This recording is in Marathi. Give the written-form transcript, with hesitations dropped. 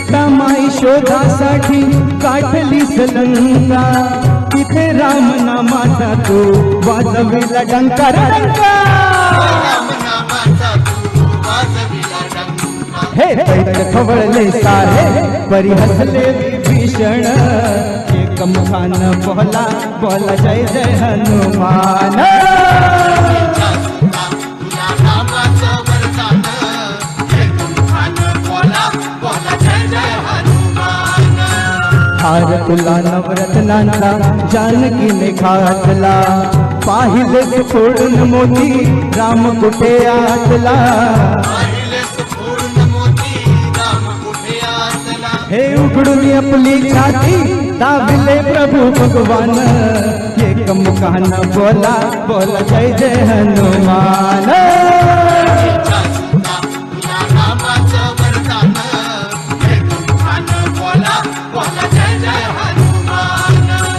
सीता माई शोधासाठी काढलीस लंका, तिथे राम नामाचा तू वाजविला डंका डंका। हे दैत्य खवळले सारे परी हसले विभीषण, एक मुखानं बोला बोला जय जय हनुमान। हार तुला नवरत्नांचा जानकीने घातला, पाहिलेस फोडून मोती राम कुठे आतला। हे उघडून आपली छाती दाबिले प्रभू भगवान, एक मुखानं बोला बोला जय जय हनुमान।